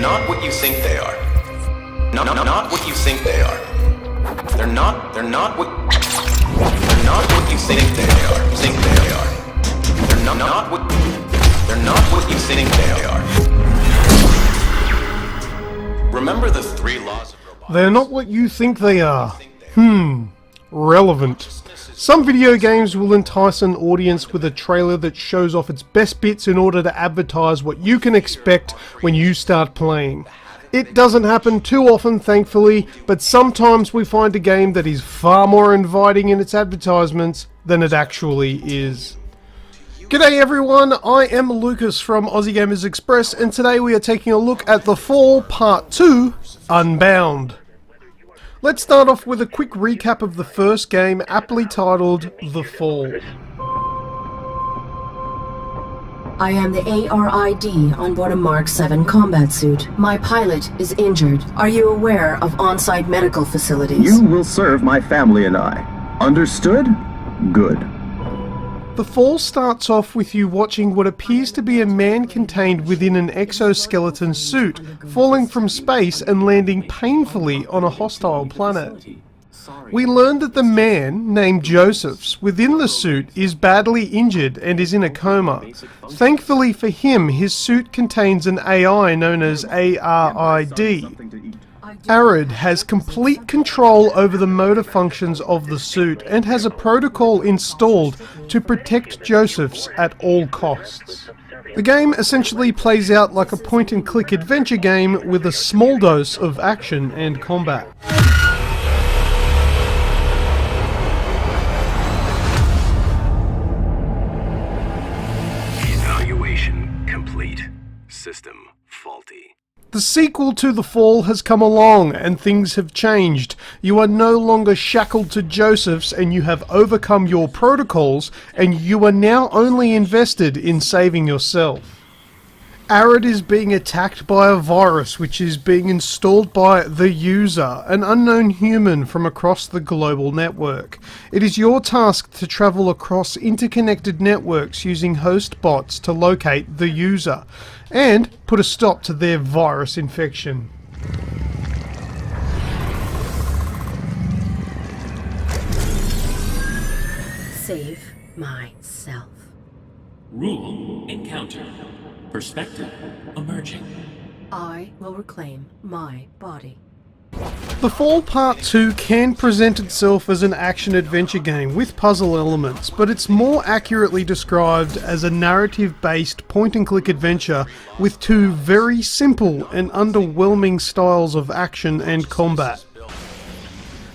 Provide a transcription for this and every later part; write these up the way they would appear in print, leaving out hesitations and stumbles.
not what you think they are. Not what you think they are. They're not what you think they are. Think they are. They're not what you think they are. Remember the 3 laws of robotics. They're not what you think they are. Relevant. Some video games will entice an audience with a trailer that shows off its best bits in order to advertise what you can expect when you start playing. It doesn't happen too often, thankfully, but sometimes we find a game that is far more inviting in its advertisements than it actually is. G'day everyone, I am Lucas from Aussie Gamers Express, and today we are taking a look at The Fall Part 2, Unbound. Let's start off with a quick recap of the first game, aptly titled The Fall. I am the ARID on board a Mark 7 combat suit. My pilot is injured. Are you aware of on-site medical facilities? You will serve my family and I. Understood? Good. The Fall starts off with you watching what appears to be a man contained within an exoskeleton suit, falling from space and landing painfully on a hostile planet. We learn that the man, named Josephs, within the suit is badly injured and is in a coma. Thankfully for him, his suit contains an AI known as ARID. ARID has complete control over the motor functions of the suit and has a protocol installed to protect Josephs at all costs. The game essentially plays out like a point-and-click adventure game with a small dose of action and combat. Evaluation complete. System faulty. The sequel to The Fall has come along and things have changed. You are no longer shackled to Josephs and you have overcome your protocols and you are now only invested in saving yourself. ARID is being attacked by a virus which is being installed by the user, an unknown human from across the global network. It is your task to travel across interconnected networks using host bots to locate the user and put a stop to their virus infection. Save myself. Rule encounter. Perspective emerging. I will reclaim my body. The Fall Part 2 can present itself as an action-adventure game with puzzle elements, but it's more accurately described as a narrative-based point-and-click adventure with 2 very simple and underwhelming styles of action and combat.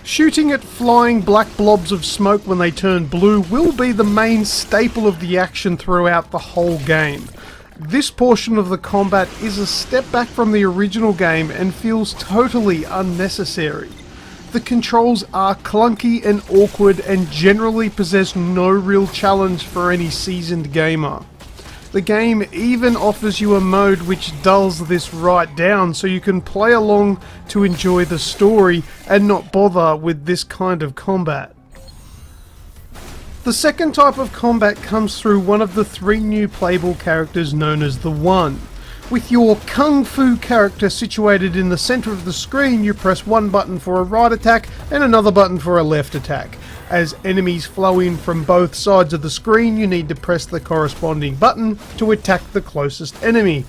Shooting at flying black blobs of smoke when they turn blue will be the main staple of the action throughout the whole game. This portion of the combat is a step back from the original game and feels totally unnecessary. The controls are clunky and awkward and generally possess no real challenge for any seasoned gamer. The game even offers you a mode which dulls this right down so you can play along to enjoy the story and not bother with this kind of combat. The second type of combat comes through one of the 3 new playable characters known as the One. With your Kung Fu character situated in the center of the screen, you press one button for a right attack and another button for a left attack. As enemies flow in from both sides of the screen, you need to press the corresponding button to attack the closest enemy.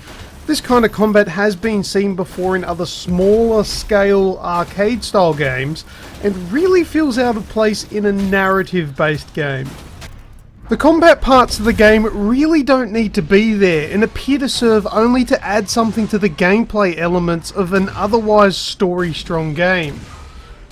This kind of combat has been seen before in other smaller scale arcade style games and really feels out of place in a narrative based game. The combat parts of the game really don't need to be there and appear to serve only to add something to the gameplay elements of an otherwise story strong game.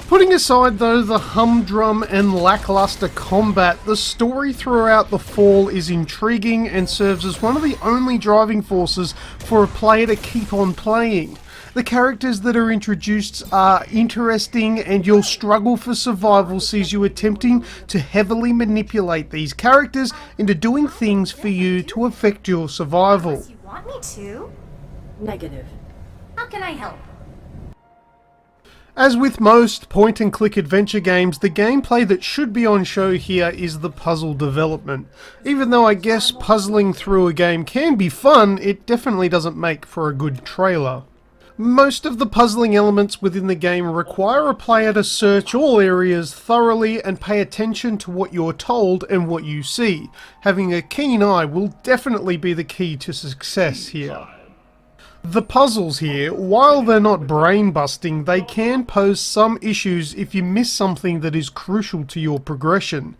Putting aside though the humdrum and lackluster combat, the story throughout The Fall is intriguing and serves as one of the only driving forces for a player to keep on playing. The characters that are introduced are interesting and your struggle for survival sees you attempting to heavily manipulate these characters into doing things for you to affect your survival. You want me to? Negative. How can I help? As with most point-and-click adventure games, the gameplay that should be on show here is the puzzle development. Even though I guess puzzling through a game can be fun, it definitely doesn't make for a good trailer. Most of the puzzling elements within the game require a player to search all areas thoroughly and pay attention to what you're told and what you see. Having a keen eye will definitely be the key to success here. The puzzles here, while they're not brain-busting, they can pose some issues if you miss something that is crucial to your progression.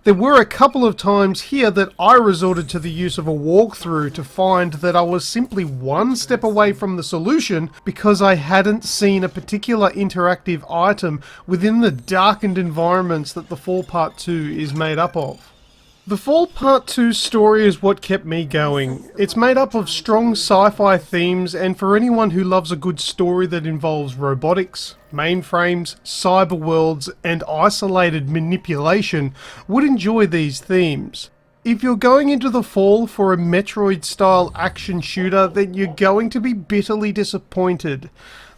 There were a couple of times here that I resorted to the use of a walkthrough to find that I was simply one step away from the solution because I hadn't seen a particular interactive item within the darkened environments that The Fall Part 2 is made up of. The Fall Part 2 story is what kept me going. It's made up of strong sci-fi themes, and for anyone who loves a good story that involves robotics, mainframes, cyber worlds, and isolated manipulation, would enjoy these themes. If you're going into The Fall for a Metroid-style action shooter, then you're going to be bitterly disappointed.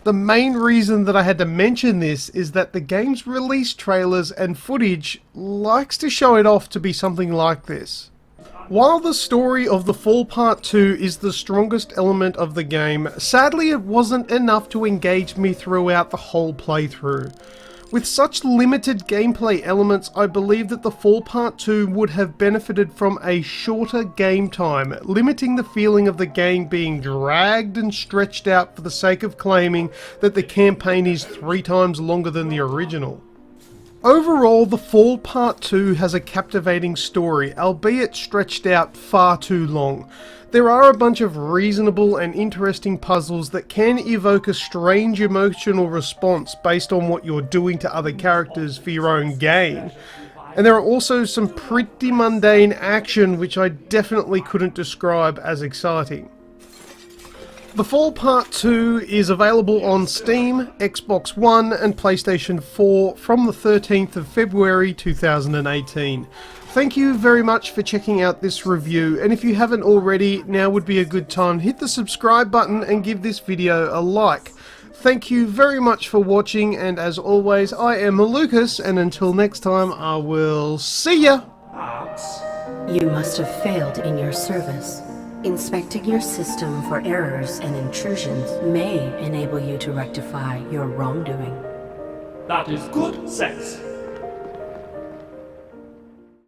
The main reason that I had to mention this is that the game's release trailers and footage likes to show it off to be something like this. While the story of The Fall Part 2 is the strongest element of the game, sadly it wasn't enough to engage me throughout the whole playthrough. With such limited gameplay elements, I believe that The Fall Part 2 would have benefited from a shorter game time, limiting the feeling of the game being dragged and stretched out for the sake of claiming that the campaign is 3 times longer than the original. Overall, The Fall Part 2 has a captivating story, albeit stretched out far too long. There are a bunch of reasonable and interesting puzzles that can evoke a strange emotional response based on what you're doing to other characters for your own gain. And there are also some pretty mundane action which I definitely couldn't describe as exciting. The Fall Part 2 is available on Steam, Xbox One and PlayStation 4 from the 13th of February 2018. Thank you very much for checking out this review, and if you haven't already, now would be a good time to hit the subscribe button and give this video a like. Thank you very much for watching, and as always, I am Lucas, and until next time, I will see ya! You must have failed in your service. Inspecting your system for errors and intrusions may enable you to rectify your wrongdoing. That is good sense.